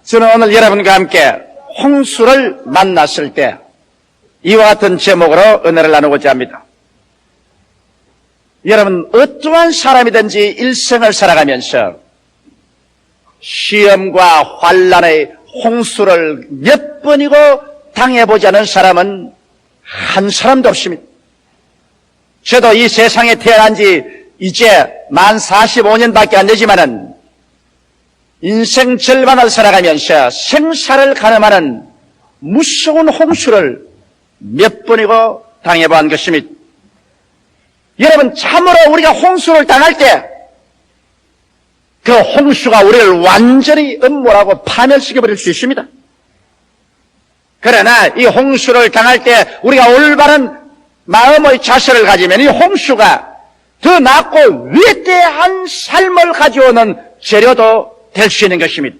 저는 오늘 여러분과 함께 홍수를 만났을 때 이와 같은 제목으로 은혜를 나누고자 합니다. 여러분, 어떠한 사람이든지 일생을 살아가면서 시험과 환난의 홍수를 몇 번이고 당해보지 않은 사람은 한 사람도 없습니다. 저도 이 세상에 태어난 지 이제 만 45년밖에 안 되지만은 인생 절반을 살아가면서 생사를 가늠하는 무서운 홍수를 몇 번이고 당해본 것입니다. 여러분, 참으로 우리가 홍수를 당할 때 그 홍수가 우리를 완전히 음모라고 파멸시켜버릴 수 있습니다. 그러나 이 홍수를 당할 때 우리가 올바른 마음의 자세를 가지면 이 홍수가 더 낫고 위대한 삶을 가져오는 재료도 될 수 있는 것입니다.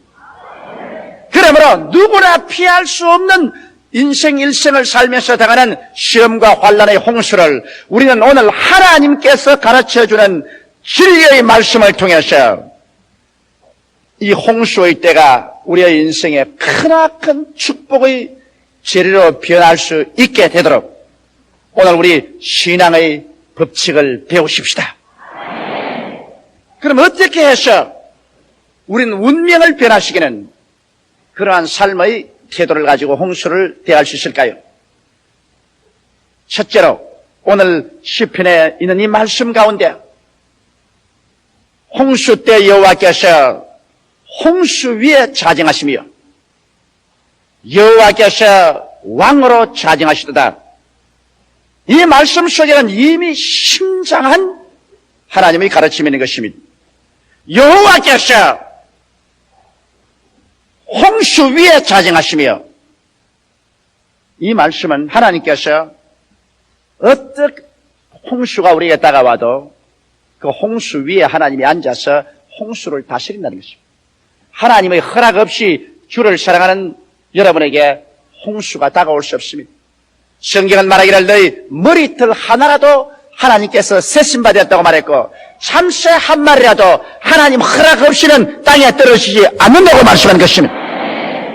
그러므로 누구나 피할 수 없는 인생 일생을 살면서 당하는 시험과 환난의 홍수를 우리는 오늘 하나님께서 가르쳐주는 진리의 말씀을 통해서 이 홍수의 때가 우리의 인생에 크나큰 축복의 재료로 변할 수 있게 되도록 오늘 우리 신앙의 법칙을 배우십시다. 그럼 어떻게 해서 우리는 운명을 변화시키는 그러한 삶의 태도를 가지고 홍수를 대할 수 있을까요? 첫째로 오늘 시편에 있는 이 말씀 가운데 홍수 때 여호와께서 홍수 위에 자정하시며 여호와께서 왕으로 자정하시도다. 이 말씀 속에는 이미 심장한 하나님의 가르침이 있는 것입니다. 여호와께서 홍수 위에 자정하시며, 이 말씀은 하나님께서 어떻게 홍수가 우리에게 다가와도 그 홍수 위에 하나님이 앉아서 홍수를 다스린다는 것입니다. 하나님의 허락 없이 주를 사랑하는 여러분에게 홍수가 다가올 수 없습니다. 성경은 말하기를 너희 머리털 하나라도 하나님께서 세심받았다고 말했고 참새 한 마리라도 하나님 허락 없이는 땅에 떨어지지 않는다고 말씀한 것입니다.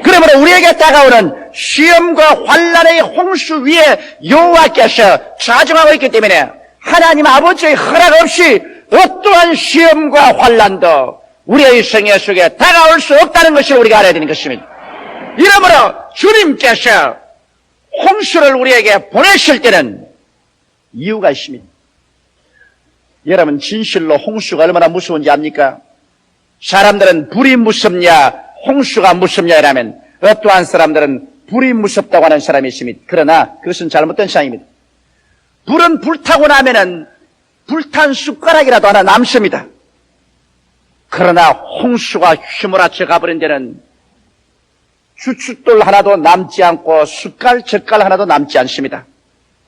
그러므로 우리에게 다가오는 시험과 환난의 홍수 위에 여호와께서 자정하고 있기 때문에 하나님 아버지의 허락 없이 어떠한 시험과 환난도 우리의 생애 속에 다가올 수 없다는 것을 우리가 알아야 되는 것입니다. 이러므로 주님께서 홍수를 우리에게 보내실 때는 이유가 있습니다. 여러분, 진실로 홍수가 얼마나 무서운지 압니까? 사람들은 불이 무섭냐 홍수가 무섭냐라면 어떠한 사람들은 불이 무섭다고 하는 사람이 있습니다. 그러나 그것은 잘못된 생각입니다. 불은 불타고 나면은 불탄 숟가락이라도 하나 남습니다. 그러나 홍수가 휘몰아쳐 가버린 데는 주춧돌 하나도 남지 않고 숟갈 젓갈 하나도 남지 않습니다.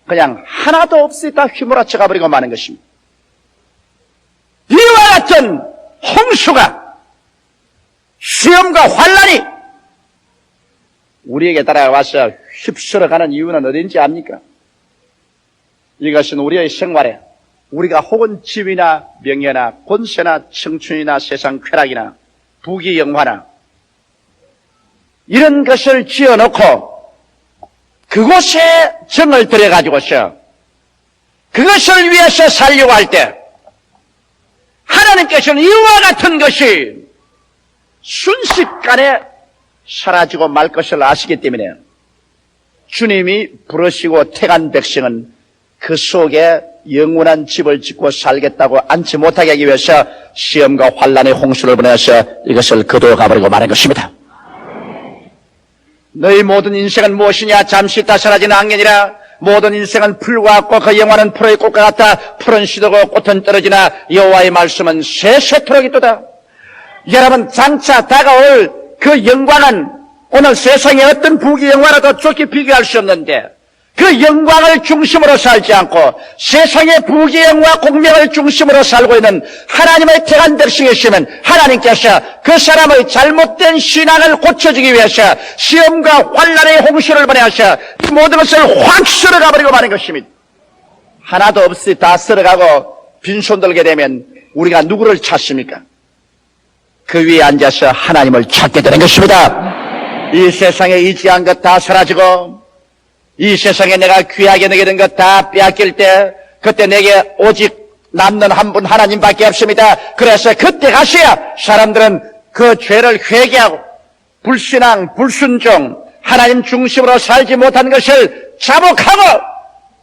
그냥 하나도 없이 다 휘몰아쳐 가버리고 마는 것입니다. 이와 같은 홍수가, 시험과 환난이 우리에게 따라와서 휩쓸어가는 이유는 어딘지 압니까? 이것은 우리의 생활에 우리가 혹은 지위나 명예나 권세나 청춘이나 세상 쾌락이나 부귀영화나 이런 것을 지어놓고 그곳에 정을 들여가지고서 그것을 위해서 살려고 할 때 하나님께서는 이와 같은 것이 순식간에 사라지고 말 것을 아시기 때문에 주님이 부르시고 택한 백성은 그 속에 영원한 집을 짓고 살겠다고 앉지 못하게 하기 위해서 시험과 환난의 홍수를 보내서 이것을 거두어 가버리고 마는 것입니다. 너희 모든 인생은 무엇이냐? 잠시 있다 사라지는 악년이라. 모든 인생은 풀과 같고 그 영화는 풀의 꽃과 같아. 풀은 시들고 꽃은 떨어지나 여호와의 말씀은 세세토록 있도다. 여러분, 장차 다가올 그 영광은 오늘 세상에 어떤 부귀 영화라도 좋게 비교할 수 없는데 그 영광을 중심으로 살지 않고 세상의 부귀영화 공명을 중심으로 살고 있는 하나님의 택한 백성이시면 하나님께서 그 사람의 잘못된 신앙을 고쳐주기 위해서 시험과 환난의 홍수를 보내서 모든 것을 확 쓸어가버리고 마는 것입니다. 하나도 없이 다 쓸어가고 빈손 들게 되면 우리가 누구를 찾습니까? 그 위에 앉아서 하나님을 찾게 되는 것입니다. 이 세상에 의지한 것 다 사라지고 이 세상에 내가 귀하게 여기던 것 다 빼앗길 때 그때 내게 오직 남는 한 분 하나님밖에 없습니다. 그래서 그때 가서야 사람들은 그 죄를 회개하고 불신앙, 불순종, 하나님 중심으로 살지 못한 것을 자복하고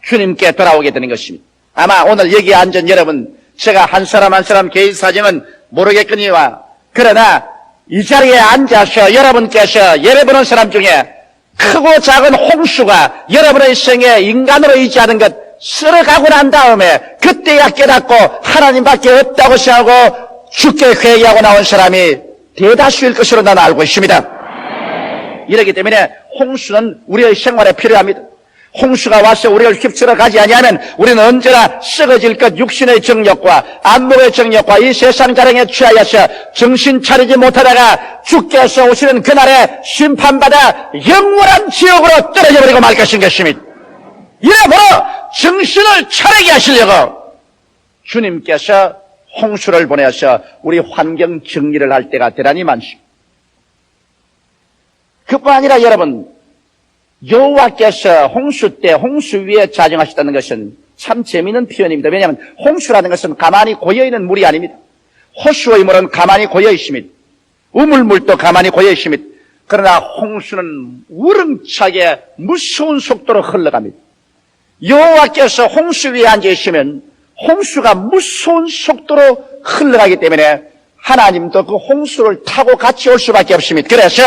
주님께 돌아오게 되는 것입니다. 아마 오늘 여기 앉은 여러분, 제가 한 사람 한 사람 개인 사정은 모르겠거니와 그러나 이 자리에 앉아서 여러분께서 예배 보는 사람 중에 크고 작은 홍수가 여러분의 생에 인간으로 의지하는 것 쓸어가고 난 다음에 그때야 깨닫고 하나님밖에 없다고 생각하고 주께 회개하고 나온 사람이 대다수일 것으로 나는 알고 있습니다. 이렇기 때문에 홍수는 우리의 생활에 필요합니다. 홍수가 와서 우리를 휩쓸어 가지 아니하면 우리는 언제나 썩어질 것 육신의 정욕과 안목의 정욕과 이 세상 자랑에 취하여서 정신 차리지 못하다가 주께서 오시는 그날에 심판받아 영원한 지옥으로 떨어져 버리고 말 것입니다. 이러므로 정신을 차리게 하시려고 주님께서 홍수를 보내서 우리 환경 정리를 할 때가 대단히 많습니다. 그뿐 아니라 여러분, 여호와께서 홍수 때 홍수 위에 자정하셨다는 것은 참 재미있는 표현입니다. 왜냐하면 홍수라는 것은 가만히 고여있는 물이 아닙니다. 호수의 물은 가만히 고여 있습니다. 우물물도 가만히 고여 있습니다. 그러나 홍수는 우렁차게 무서운 속도로 흘러갑니다. 여호와께서 홍수 위에 앉아 있으면 홍수가 무서운 속도로 흘러가기 때문에 하나님도 그 홍수를 타고 같이 올 수밖에 없습니다. 그래서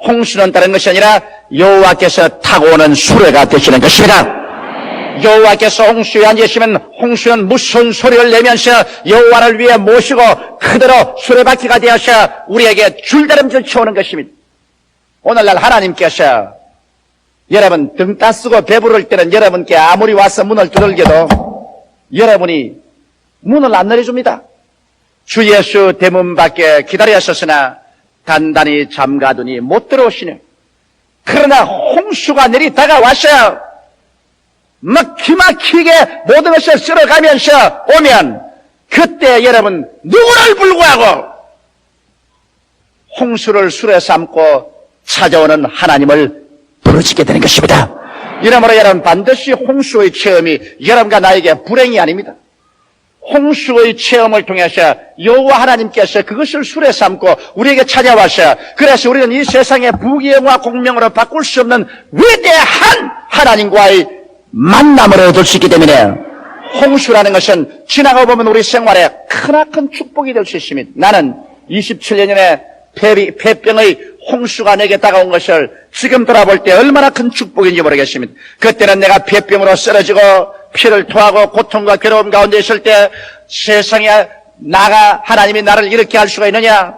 홍수는 다른 것이 아니라 여호와께서 타고 오는 수레가 되시는 것입니다. 여호와께서 홍수에 앉으시면 홍수는 무서운 소리를 내면서 여호와를 위해 모시고 그대로 수레바퀴가 되어서 우리에게 줄다름질 쳐오는 것입니다. 오늘날 하나님께서 여러분 등 따쓰고 배부를 때는 여러분께 아무리 와서 문을 두들겨도 여러분이 문을 안 열어줍니다. 주 예수 대문 밖에 기다렸었으나 단단히 잠가두니 못 들어오시네. 그러나 홍수가 내리다가 왔어요. 막 기막히게 모든 것을 쓸어가면서 오면 그때 여러분 누구를 불구하고 홍수를 수레 삼고 찾아오는 하나님을 부르짖게 되는 것입니다. 이러므로 여러분 반드시 홍수의 체험이 여러분과 나에게 불행이 아닙니다. 홍수의 체험을 통해서 여호와 하나님께서 그것을 수레 삼고 우리에게 찾아와서 그래서 우리는 이 세상의 부귀영화 공명으로 바꿀 수 없는 위대한 하나님과의 만남을 얻을 수 있기 때문에 홍수라는 것은 지나가 보면 우리 생활에 크나큰 축복이 될 수 있습니다. 나는 27년 전에 폐병의 홍수가 내게 다가온 것을 지금 돌아볼 때 얼마나 큰 축복인지 모르겠습니다. 그때는 내가 폐병으로 쓰러지고 피를 토하고 고통과 괴로움 가운데 있을 때 세상에 나가 하나님이 나를 이렇게 할 수가 있느냐?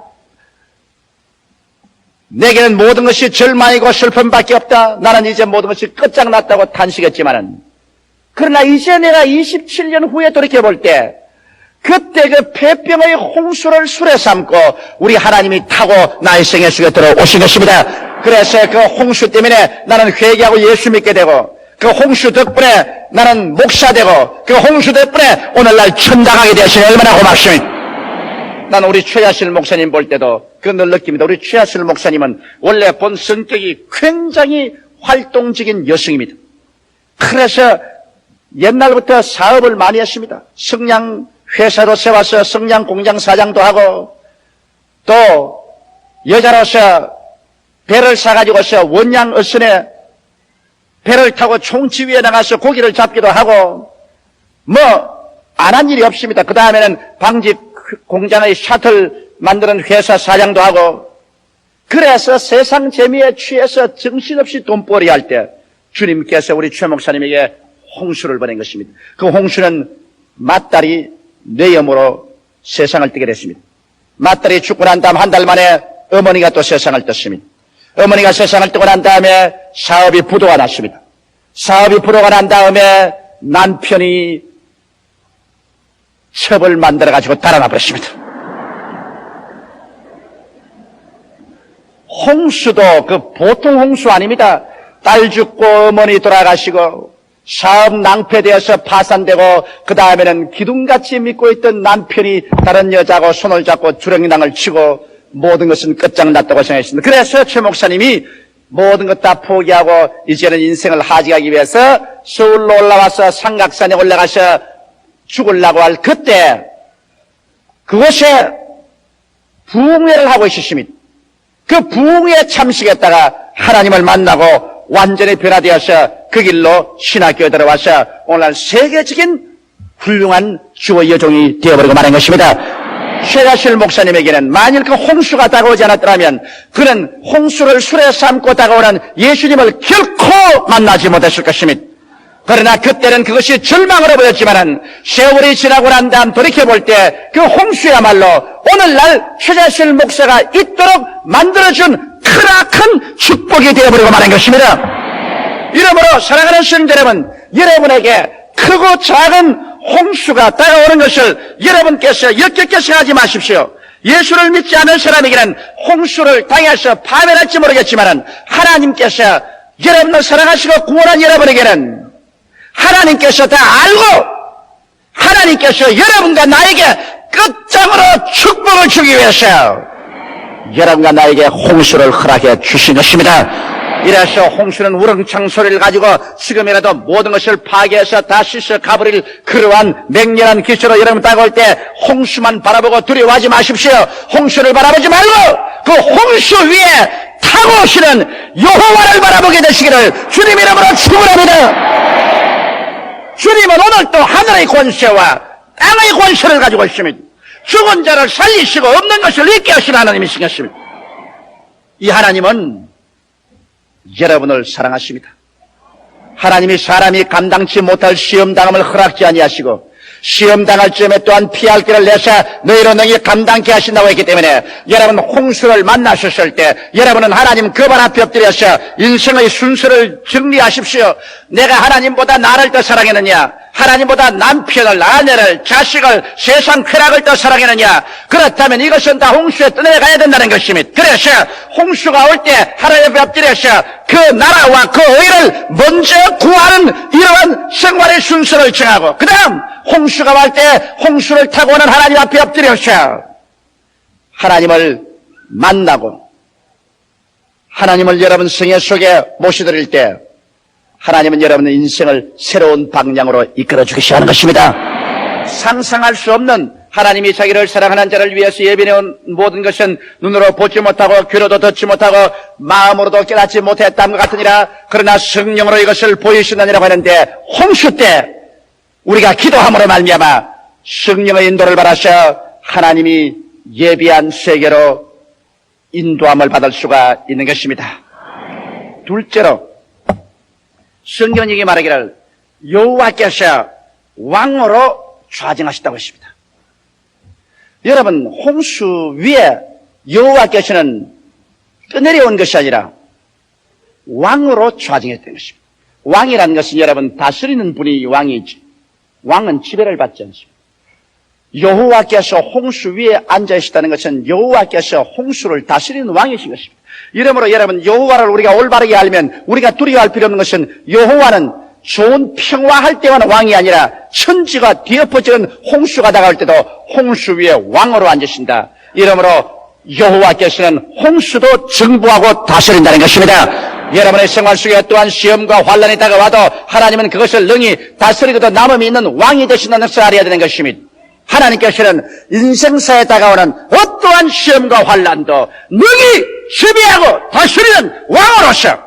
내게는 모든 것이 절망이고 슬픔밖에 없다. 나는 이제 모든 것이 끝장났다고 탄식했지만은 그러나 이제 내가 27년 후에 돌이켜볼 때 그때 그 폐병의 홍수를 수레 삼고 우리 하나님이 타고 나의 생애 속에 들어오신 것입니다. 그래서 그 홍수 때문에 나는 회개하고 예수 믿게 되고 그 홍수 덕분에 나는 목사 되고 그 홍수 덕분에 오늘날 천당하게 되시니 얼마나 고맙습니다. 나는 우리 최하실 목사님 볼 때도 늘 느낍니다. 우리 최하실 목사님은 원래 본 성격이 굉장히 활동적인 여성입니다. 그래서 옛날부터 사업을 많이 했습니다. 성냥 회사도 세워서 성냥 공장 사장도 하고 또 여자로서 배를 사가지고서 원양 어선에 배를 타고 총치 위에 나가서 고기를 잡기도 하고 안 한 일이 없습니다. 그 다음에는 방직 공장의 샤틀 만드는 회사 사장도 하고 그래서 세상 재미에 취해서 정신없이 돈벌이 할 때 주님께서 우리 최 목사님에게 홍수를 보낸 것입니다. 그 홍수는 맏딸이 뇌염으로 세상을 뜨게 됐습니다. 맏딸이 죽고 난 다음 한 달 만에 어머니가 또 세상을 떴습니다. 어머니가 세상을 뜨고 난 다음에 사업이 부도가 났습니다. 사업이 부도가 난 다음에 남편이 첩을 만들어가지고 달아나 버렸습니다. 홍수도 그 보통 홍수 아닙니다. 딸 죽고 어머니 돌아가시고 사업 낭패되어서 파산되고 그 다음에는 기둥같이 믿고 있던 남편이 다른 여자하고 손을 잡고 주렁이낭을 치고 모든 것은 끝장났다고 생각했습니다. 그래서 최 목사님이 모든 것 다 포기하고 이제는 인생을 하직하기 위해서 서울로 올라와서 삼각산에 올라가서 죽으려고 할 그때 그곳에 부흥회를 하고 있으십니다. 그 부흥회 참석했다가 하나님을 만나고 완전히 변화되어서 그 길로 신학교에 들어와서 오늘날 세계적인 훌륭한 주의 여종이 되어버리고 말한 것입니다. 최가실 목사님에게는 만일 그 홍수가 다가오지 않았더라면 그는 홍수를 술에 삼고 다가오는 예수님을 결코 만나지 못했을 것입니다. 그러나 그때는 그것이 절망으로 보였지만은 세월이 지나고 난 다음 돌이켜볼 때 그 홍수야말로 오늘날 최가실 목사가 있도록 만들어준 크나큰 축복이 되어버리고 말한 것입니다. 이러므로 사랑하는 성도 여러분, 여러분에게 크고 작은 홍수가 다가오는 것을 여러분께서 역겹게 생각하지 마십시오. 예수를 믿지 않는 사람에게는 홍수를 당해서 파멸할지 모르겠지만 하나님께서 여러분을 사랑하시고 구원한 여러분에게는 하나님께서 다 알고 하나님께서 여러분과 나에게 끝장으로 축복을 주기 위해서 여러분과 나에게 홍수를 허락해 주신 것입니다. 이래서 홍수는 우렁창 소리를 가지고 지금이라도 모든 것을 파괴해서 다 씻어 가버릴 그러한 맹렬한 기세로 여러분 다가올 때 홍수만 바라보고 두려워하지 마십시오. 홍수를 바라보지 말고 그 홍수 위에 타고 오시는 여호와를 바라보게 되시기를 주님 이름으로 축원합니다. 주님은 오늘 또 하늘의 권세와 땅의 권세를 가지고 있습니다. 죽은 자를 살리시고 없는 것을 있게 하시는 하나님이신 것입니다. 이 하나님은 여러분을 사랑하십니다. 하나님이 사람이 감당치 못할 시험당함을 허락지 아니하시고 시험당할 즈음에 또한 피할 길을 내서 너희로 능히 감당케 하신다고 했기 때문에 여러분 홍수를 만나셨을 때 여러분은 하나님 그 발 앞에 엎드려서 인생의 순서를 정리하십시오. 내가 하나님보다 나를 더 사랑했느냐, 하나님보다 남편을, 아내를, 자식을, 세상 쾌락을 더 사랑했느냐. 그렇다면 이것은 다 홍수에 떠내가야 된다는 것입니다. 그래서 홍수가 올 때 하나님 앞에 엎드려서 그 나라와 그 의를 먼저 구하는 이러한 생활의 순서를 정하고 그 다음 홍수가 올 때 홍수를 타고 오는 하나님 앞에 엎드려서 하나님을 만나고 하나님을 여러분 생애 속에 모셔드릴 때 하나님은 여러분의 인생을 새로운 방향으로 이끌어 주시기 하는 것입니다. 상상할 수 없는 하나님이 자기를 사랑하는 자를 위해서 예비해온 모든 것은 눈으로 보지 못하고 귀로도 듣지 못하고 마음으로도 깨닫지 못했다는 것 같으니라. 그러나 성령으로 이것을 보이신다니라고 하는데 홍수 때 우리가 기도함으로 말미암아 성령의 인도를 받아서 하나님이 예비한 세계로 인도함을 받을 수가 있는 것입니다. 둘째로 성경이 말하기를 여호와께서 왕으로 좌정하셨다고 했습니다. 여러분 홍수 위에 여호와께서는 떠내려온 것이 아니라 왕으로 좌정했다는 것입니다. 왕이라는 것은 여러분 다스리는 분이 왕이지 왕은 지배를 받지 않습니다. 여호와께서 홍수 위에 앉아계시다는 것은 여호와께서 홍수를 다스리는 왕이신 것입니다. 이러므로 여러분 여호와를 우리가 올바르게 알면 우리가 두려워할 필요 없는 것은 여호와는 좋은 평화할 때만 왕이 아니라 천지가 뒤엎어지는 홍수가 다가올 때도 홍수 위에 왕으로 앉으신다. 이러므로 여호와께서는 홍수도 정부하고 다스린다는 것입니다. 여러분의 생활 속에 또한 시험과 환난이 다가와도 하나님은 그것을 능히 다스리고도 남음이 있는 왕이 되신다는 것을 알아야 되는 것입니다. 하나님께서는 인생사에 다가오는 어떠한 시험과 환난도 능히 지배하고 다스리는 왕으로서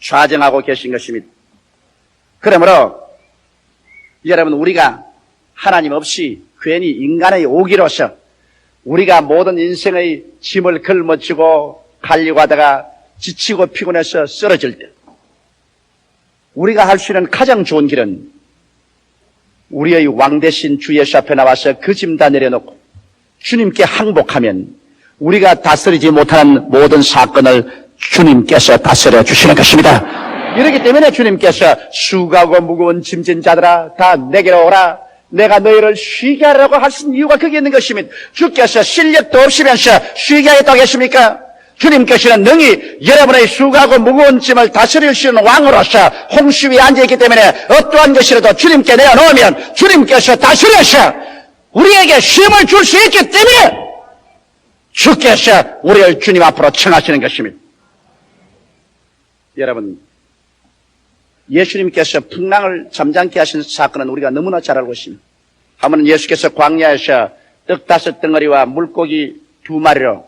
좌정하고 계신 것입니다. 그러므로 여러분 우리가 하나님 없이 괜히 인간의 오기로서 우리가 모든 인생의 짐을 걸머쥐고 가려고 하다가 지치고 피곤해서 쓰러질 때 우리가 할 수 있는 가장 좋은 길은 우리의 왕 대신 주 예수 앞에 나와서 그 짐 다 내려놓고 주님께 항복하면 우리가 다스리지 못하는 모든 사건을 주님께서 다스려 주시는 것입니다. 이렇기 때문에 주님께서 수고하고 무거운 짐진 자들아 다 내게로 오라. 내가 너희를 쉬게 하라고 하신 이유가 거기에 있는 것입니다. 주께서 실력도 없으면서 쉬게 하겠다고 했습니까? 주님께서는 능히 여러분의 수고하고 무거운 짐을 다스릴 수 있는 왕으로서 홍수 위에 앉아있기 때문에 어떠한 것이라도 주님께 내어놓으면 주님께서 다스려서 우리에게 쉼을 줄 수 있기 때문에 주께서 우리를 주님 앞으로 청하시는 것입니다. 여러분, 예수님께서 풍랑을 잠잠케 하신 사건은 우리가 너무나 잘 알고 있습니다. 한 번은 예수께서 광야에서 떡 5덩어리와 물고기 2마리로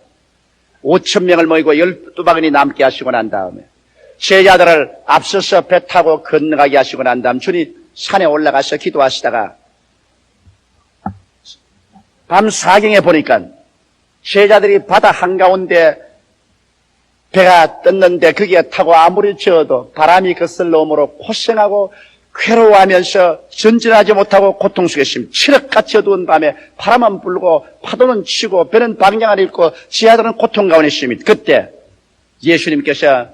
5,000명을 모이고 12바구니 남게 하시고 난 다음에 제자들을 앞서서 배 타고 건너가게 하시고 난 다음 주님 산에 올라가서 기도하시다가 밤 4경에 보니까 제자들이 바다 한가운데 배가 떴는데 거기에 타고 아무리 저어도 바람이 거슬러 오므로 고생하고 괴로워하면서 전진하지 못하고 고통 속에 있습니다. 칠흑같이 어두운 밤에 바람은 불고 파도는 치고 배는 방향을 잃고 제자들은 고통 가운데 있습니다. 그때 예수님께서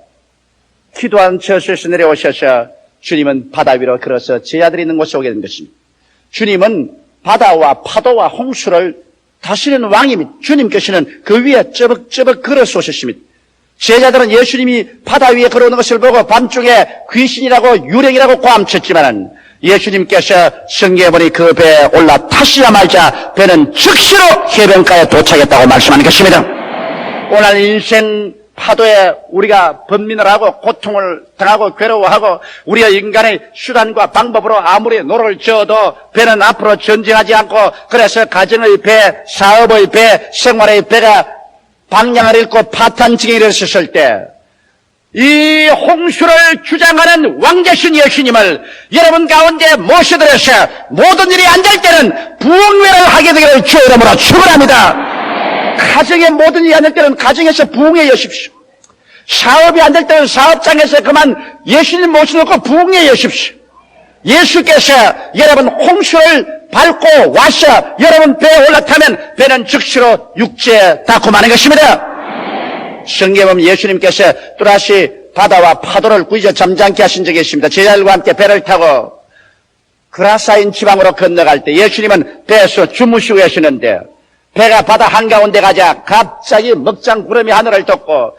기도한 저수에서 내려오셔서 주님은 바다 위로 걸어서 제자들이 있는 곳에 오게 된 것입니다. 주님은 바다와 파도와 홍수를 다스리는 왕입니다. 주님께서는 그 위에 쩌벅쩌벅 걸어서 오셨습니다. 제자들은 예수님이 바다 위에 걸어오는 것을 보고 밤중에 귀신이라고 유령이라고 꽝쳤지만 예수님께서 성경에 보니 그 배에 올라타시자마자 배는 즉시로 해변가에 도착했다고 말씀하는 것입니다. 오늘 인생 파도에 우리가 번민을 하고 고통을 당하고 괴로워하고 우리가 인간의 수단과 방법으로 아무리 노를 저어도 배는 앞으로 전진하지 않고 그래서 가정의 배, 사업의 배, 생활의 배가 방향을 잃고 파탄지경에 이르렀을 때 이 홍수를 주장하는 왕되신 예수님을 여러분 가운데 모셔들어서 모든 일이 안 될 때는 부흥회를 하게 되기를 주의 이름으로 축원합니다. 가정의 모든 일이 안 될 때는 가정에서 부흥회 여십시오. 사업이 안 될 때는 사업장에서 그만 예수님 모셔놓고 부흥회 여십시오. 예수께서 여러분 홍수를 밟고 와서 여러분 배에 올라타면 배는 즉시로 육지에 닿고 마는 것입니다. 성경에 보면 예수님께서 또다시 바다와 파도를 꾸짖어 잠잠케 하신 적이 있습니다. 제자들과 함께 배를 타고 그라사인 지방으로 건너갈 때 예수님은 배에서 주무시고 계시는데 배가 바다 한가운데 가자 갑자기 먹장 구름이 하늘을 덮고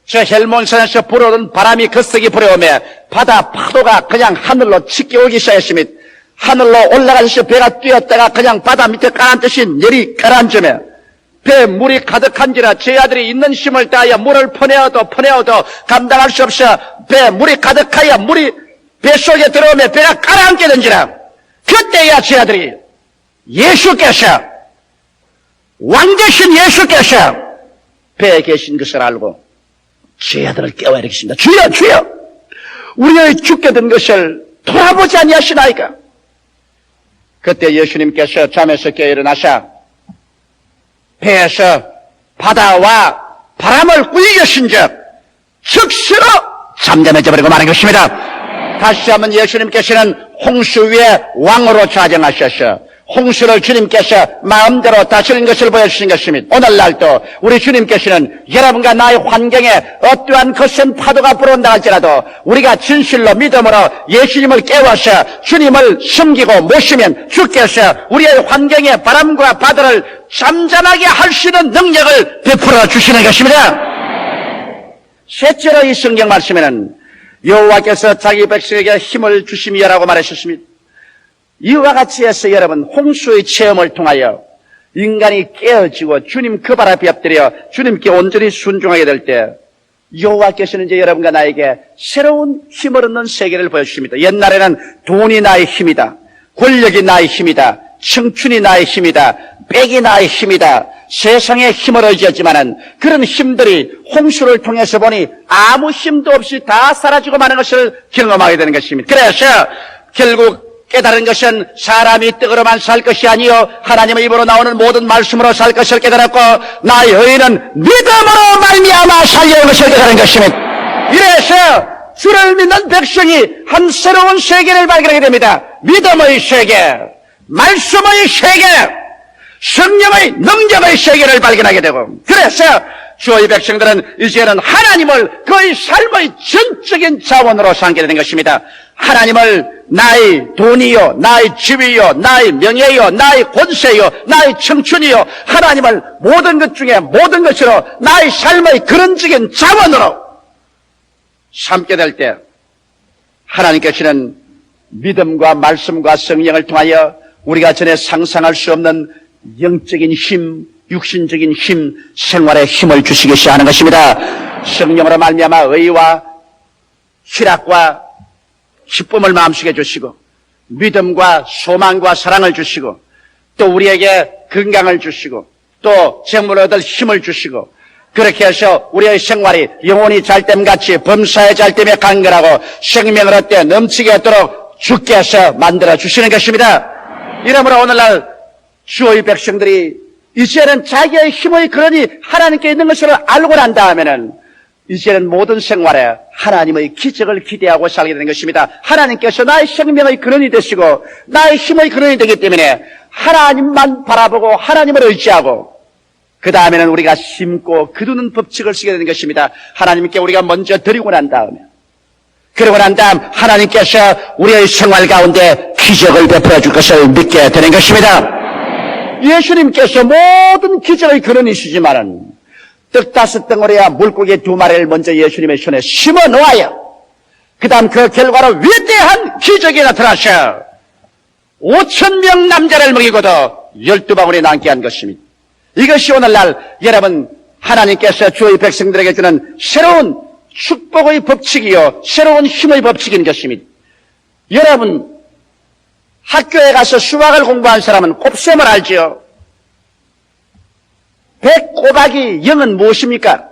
저 헬몬산에서 불어오는 바람이 거세게 불어오며 바다 파도가 그냥 하늘로 치게 오기 시작했습니다. 하늘로 올라가서 배가 뛰었다가 그냥 바다 밑에 가라앉듯이 내리 가라앉으며 배에 물이 가득한지라 제자들이 있는 힘을 다하여 물을 퍼내어도 감당할 수 없어 배에 물이 가득하여 물이 뱃속에 들어오며 배가 가라앉게 된지라. 그때야 제자들이 예수께서 왕되신 예수께서 배에 계신 것을 알고 제자들을 깨워 일으키십니다. 주여 주여 우리의 죽게 된 것을 돌아보지 아니하시나이까. 그때 예수님께서 잠에서 깨어 일어나셔 배에서 바다와 바람을 꾸짖으신 적 즉시로 잠잠해져 버리고 마는 것입니다. 다시 한번 예수님께서는 홍수 위에 왕으로 좌정하셔서 홍수를 주님께서 마음대로 다스리는 것을 보여주신 것입니다. 오늘날도 우리 주님께서는 여러분과 나의 환경에 어떠한 거센 파도가 불어온다 할지라도 우리가 진실로 믿음으로 예수님을 깨워서 주님을 섬기고 모시면 주께서 우리의 환경에 바람과 바다를 잠잠하게 할 수 있는 능력을 베풀어 주시는 것입니다. 셋째로 이 성경 말씀에는 여호와께서 자기 백성에게 힘을 주심이라고 말하셨습니다. 이와 같이 해서 여러분 홍수의 체험을 통하여 인간이 깨어지고 주님 그 발 앞에 엎드려 주님께 온전히 순종하게 될 때 여호와께서는 이제 여러분과 나에게 새로운 힘을 얻는 세계를 보여주십니다. 옛날에는 돈이 나의 힘이다, 권력이 나의 힘이다, 청춘이 나의 힘이다, 빽이 나의 힘이다, 세상의 힘을 의지했지만은 그런 힘들이 홍수를 통해서 보니 아무 힘도 없이 다 사라지고 마는 것을 경험하게 되는 것입니다. 그래서 결국 깨달은 것은 사람이 떡으로만 살 것이 아니요 하나님의 입으로 나오는 모든 말씀으로 살 것을 깨달았고 나의 의인은 믿음으로 말미암아 살려는 것을 깨달은 것입니다. 이래서 주를 믿는 백성이 한 새로운 세계를 발견하게 됩니다. 믿음의 세계, 말씀의 세계, 성령의 능력의 세계를 발견하게 되고 그래서 주의 백성들은 이제는 하나님을 그의 삶의 전적인 자원으로 삼게 되는 것입니다. 하나님을 나의 돈이요, 나의 집이요, 나의 명예요, 나의 권세요, 나의 청춘이요, 하나님을 모든 것 중에 모든 것으로 나의 삶의 근원적인 자원으로 삼게 될 때 하나님께서는 믿음과 말씀과 성령을 통하여 우리가 전에 상상할 수 없는 영적인 힘, 육신적인 힘, 생활의 힘을 주시기 시작하는 것입니다. 성령으로 말미암아 의와 희락과 기쁨을 마음속에 주시고 믿음과 소망과 사랑을 주시고 또 우리에게 건강을 주시고 또 생물 얻을 힘을 주시고 그렇게 해서 우리의 생활이 영혼이 잘됨같이 범사의 잘됨에 간결하고 생명을 얻되 넘치게 하도록 주께서 만들어 주시는 것입니다. 이러므로 오늘날 주의 백성들이 이제는 자기의 힘의 근원이 하나님께 있는 것을 알고 난 다음에는 이제는 모든 생활에 하나님의 기적을 기대하고 살게 되는 것입니다. 하나님께서 나의 생명의 근원이 되시고 나의 힘의 근원이 되기 때문에 하나님만 바라보고 하나님을 의지하고 그 다음에는 우리가 심고 거두는 법칙을 쓰게 되는 것입니다. 하나님께 우리가 먼저 드리고 난 다음에 그러고 난 다음 하나님께서 우리의 생활 가운데 기적을 베풀어 줄 것을 믿게 되는 것입니다. 예수님께서 모든 기적의 근원이시지만은 떡 5덩어리와 물고기 2마리를 먼저 예수님의 손에 심어 놓아요. 그 다음 그 결과로 위대한 기적이 나타나셔 5,000명 남자를 먹이고도 12방울이 남게 한 것입니다. 이것이 오늘날 여러분 하나님께서 주의 백성들에게 주는 새로운 축복의 법칙이요 새로운 힘의 법칙인 것입니다. 여러분 학교에 가서 수학을 공부한 사람은 곱셈을 알지요. 100 곱하기 0은 무엇입니까?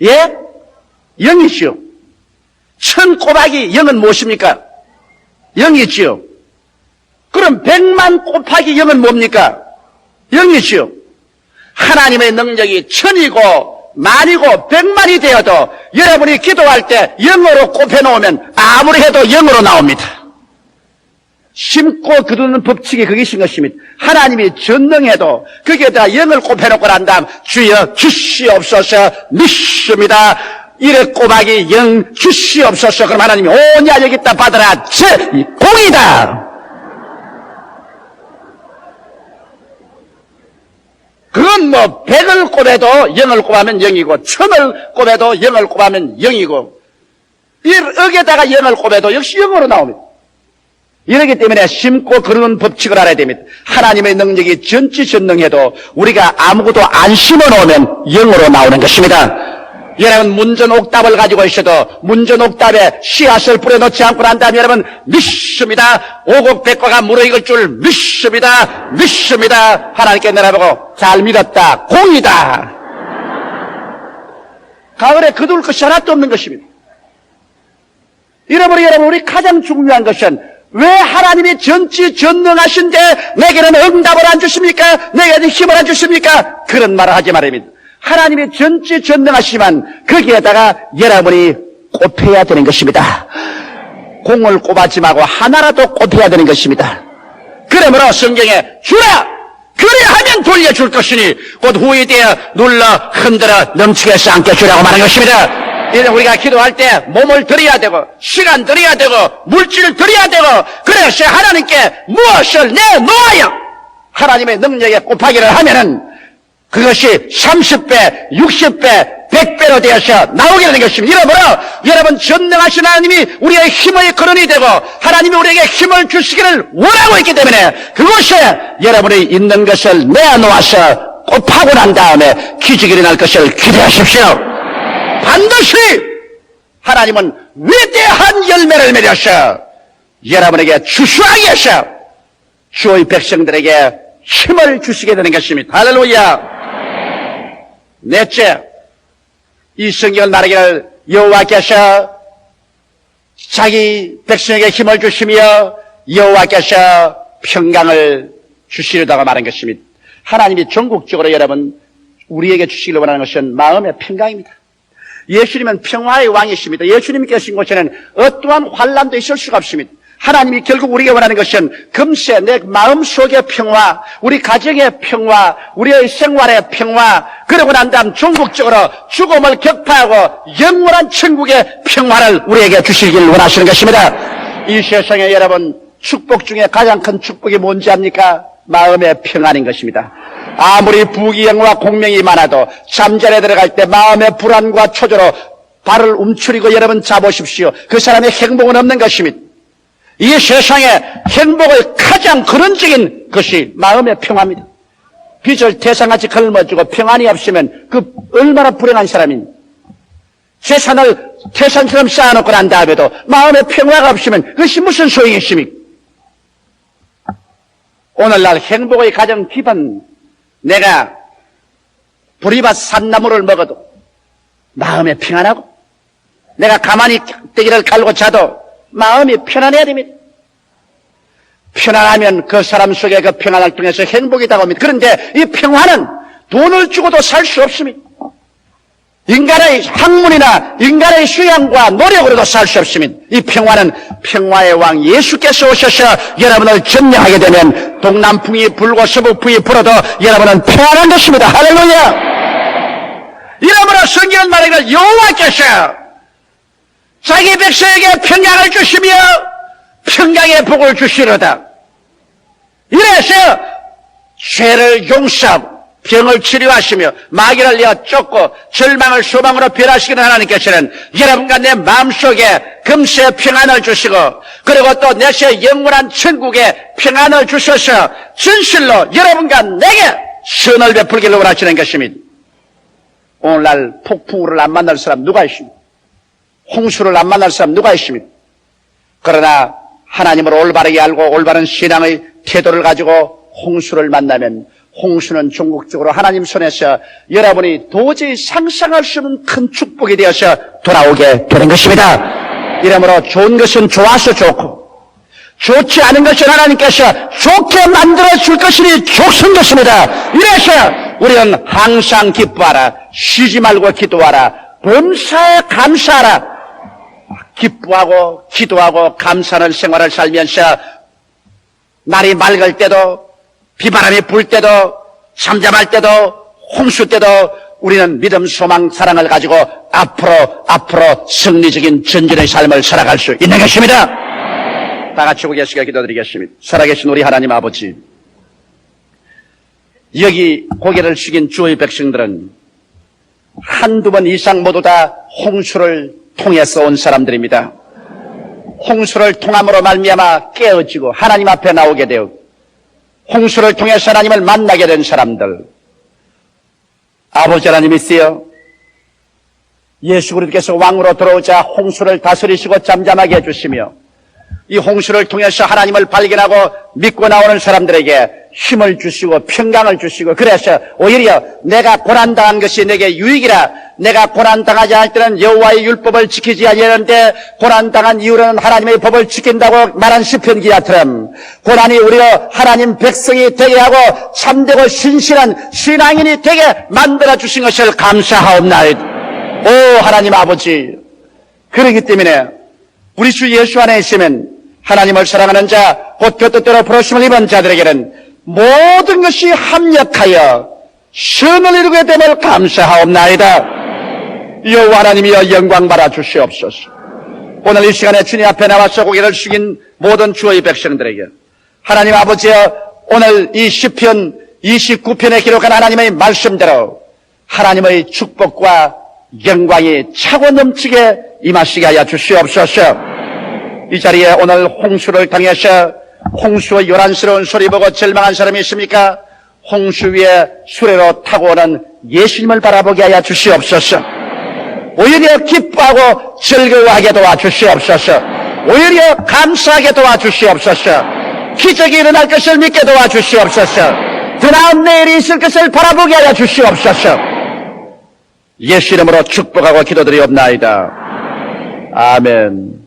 예? 0이지요. 1000 곱하기 0은 무엇입니까? 0이지요. 그럼 100만 곱하기 0은 뭡니까? 0이지요. 하나님의 능력이 1000이고 만이고 100만이 되어도 여러분이 기도할 때 0으로 곱해놓으면 아무리 해도 0으로 나옵니다. 심고 거두는 법칙이 그것인 것입니다. 하나님이 전능해도 거기에다가 0을 곱해놓고 난 다음 주여 주시옵소서 믿습니다. 1에 곱하기 0 주시옵소서. 그럼 하나님이 오냐 여기 있다 받아라 공이다. 그건 뭐 100을 곱해도 0을 곱하면 0이고 1000을 곱해도 0을 곱하면 0이고 1억에다가 0을 곱해도 역시 0으로 나옵니다. 이러기 때문에 심고 거두는 법칙을 알아야 됩니다. 하나님의 능력이 전지전능해도 우리가 아무것도 안 심어놓으면 0으로 나오는 것입니다. 여러분 문전옥답을 가지고 있어도 문전옥답에 씨앗을 뿌려놓지 않고 난 다음에 여러분 믿습니다. 오곡백과가 무르익을 줄 믿습니다. 믿습니다. 하나님께 내려보고 잘 믿었다. 공이다. 가을에 거둘 것이 하나도 없는 것입니다. 이러므로 여러분 우리 가장 중요한 것은 왜 하나님이 전지전능하신데 내게는 응답을 안 주십니까? 내게는 힘을 안 주십니까? 그런 말을 하지 말입니다. 하나님이 전지전능하시지만 거기에다가 여러분이 꼽혀야 되는 것입니다. 공을 꼽아지 말고 하나라도 꼽혀야 되는 것입니다. 그러므로 성경에 주라! 그래야하면 돌려줄 것이니 곧 후에 되어 눌러 흔들어 넘치게 해서 안겨주라고 말하는 것입니다. 이제 우리가 기도할 때 몸을 드려야 되고 시간 드려야 되고 물질을 드려야 되고 그래서 하나님께 무엇을 내놓아요. 하나님의 능력에 곱하기를 하면은 그것이 30배, 60배, 100배로 되어서 나오게 되는 것입니다. 이러므로 여러분 전능하신 하나님이 우리의 힘의 근원이 되고 하나님이 우리에게 힘을 주시기를 원하고 있기 때문에 그곳에 여러분이 있는 것을 내놓아서 곱하고 난 다음에 기적이 일어날 것을 기대하십시오. 반드시 하나님은 위대한 열매를 맺어서 여러분에게 주수하게 해서 주의 백성들에게 힘을 주시게 되는 것입니다. 할렐루야. 넷째, 이 성경을 말하기를 여호와께서 자기 백성에게 힘을 주시며 여호와께서 평강을 주시려다가 말한 것입니다. 하나님이 전국적으로 여러분 우리에게 주시기를 원하는 것은 마음의 평강입니다. 예수님은 평화의 왕이십니다. 예수님이 계신 곳에는 어떠한 환난도 있을 수가 없습니다. 하나님이 결국 우리에게 원하는 것은 금세 내 마음속의 평화, 우리 가정의 평화, 우리의 생활의 평화, 그러고 난 다음 전국적으로 죽음을 격파하고 영원한 천국의 평화를 우리에게 주시길 원하시는 것입니다. 이 세상에 여러분 축복 중에 가장 큰 축복이 뭔지 압니까? 마음의 평안인 것입니다. 아무리 부귀영화 공명이 많아도 잠자리에 들어갈 때 마음의 불안과 초조로 발을 움츠리고 여러분 자보십시오. 그 사람의 행복은 없는 것입니다. 이 세상에 행복의 가장 근원적인 것이 마음의 평화입니다. 빚을 태산같이 걸머쥐고 평안이 없으면 그 얼마나 불행한 사람입니까? 재산을 태산처럼 쌓아놓고 난 다음에도 마음에 평화가 없으면 그것이 무슨 소용이 있습니까? 오늘날 행복의 가장 기본, 내가 보리밭 산나물을 먹어도 마음에 평안하고, 내가 가만히 떼기를 갈고 자도 마음이 편안해야 됩니다. 편안하면 그 사람 속에 그 평안을 통해서 행복이 다가옵니다. 그런데 이 평화는 돈을 주고도 살 수 없습니다. 인간의 학문이나 인간의 수양과 노력으로도 살 수 없습니다. 이 평화는 평화의 왕 예수께서 오셔서 여러분을 점령하게 되면 동남풍이 불고 서북풍이 불어도 여러분은 평안한 것입니다. 할렐루야! 이러므로 성경은 말하기를 여호와께서 자기 백성에게 평강을 주시며 평강의 복을 주시려다. 이래서 죄를 용서하고 병을 치료하시며 마귀를 내어 쫓고 절망을 소망으로 변화시키는 하나님께서는 여러분과 내 마음속에 금세 평안을 주시고, 그리고 또 내세 영원한 천국에 평안을 주셔서 진실로 여러분과 내게 선을 베풀기를 원하시는 것입니다. 오늘날 폭풍우를 안 만날 사람 누가 있습니까? 홍수를 안 만날 사람 누가 있습니까? 그러나 하나님을 올바르게 알고 올바른 신앙의 태도를 가지고 홍수를 만나면 홍수는 종국적으로 하나님 손에서 여러분이 도저히 상상할 수 없는 큰 축복이 되어서 돌아오게 되는 것입니다. 이러므로 좋은 것은 좋아서 좋고 좋지 않은 것은 하나님께서 좋게 만들어 줄 것이니 좋은 것입니다. 이래서 우리는 항상 기뻐하라, 쉬지 말고 기도하라, 범사에 감사하라. 기뻐하고 기도하고 감사하는 생활을 살면서 날이 맑을 때도 비바람이 불 때도 잠잠할 때도 홍수 때도 우리는 믿음, 소망, 사랑을 가지고 앞으로 승리적인 전진의 삶을 살아갈 수 있는 것입니다. 다 같이 고개 숙여 기도드리겠습니다. 살아계신 우리 하나님 아버지, 여기 고개를 숙인 주의 백성들은 한두 번 이상 모두 다 홍수를 통해서 온 사람들입니다. 홍수를 통함으로 말미암아 깨어지고 하나님 앞에 나오게 되었고, 홍수를 통해서 하나님을 만나게 된 사람들, 아버지 하나님이시여, 예수 그리스도께서 왕으로 들어오자 홍수를 다스리시고 잠잠하게 해주시며 이 홍수를 통해서 하나님을 발견하고 믿고 나오는 사람들에게 힘을 주시고 평강을 주시고, 그래서 오히려 내가 고난당한 것이 내게 유익이라, 내가 고난당하지 않을 때는 여호와의 율법을 지키지 아니하는데 고난당한 이후로는 하나님의 법을 지킨다고 말한 시편 기자처럼 고난이 우리로 하나님 백성이 되게 하고 참되고 신실한 신앙인이 되게 만들어 주신 것을 감사하옵나이다. 오 하나님 아버지, 그렇기 때문에 우리 주 예수 안에 있으면 하나님을 사랑하는 자, 곧 그 뜻대로 부르심을 입은 자들에게는 모든 것이 합력하여 선을 이루게 됨을 감사하옵나이다. 여호와 하나님이여 영광 받아 주시옵소서. 오늘 이 시간에 주님 앞에 나와서 고개를 숙인 모든 주의 백성들에게 하나님 아버지여, 오늘 이 시편 29편에 기록한 하나님의 말씀대로 하나님의 축복과 영광이 차고 넘치게 임하시게 하여 주시옵소서. 이 자리에 오늘 홍수를 당해서 홍수의 요란스러운 소리 보고 절망한 사람이 있습니까? 홍수 위에 수레로 타고 오는 예수님을 바라보게 하여 주시옵소서. 오히려 기뻐하고 즐거워하게 도와주시옵소서. 오히려 감사하게 도와주시옵소서. 기적이 일어날 것을 믿게 도와주시옵소서. 더 나은 내일이 있을 것을 바라보게 하여 주시옵소서. 예수 이름으로 축복하고 기도드리옵나이다. 아멘.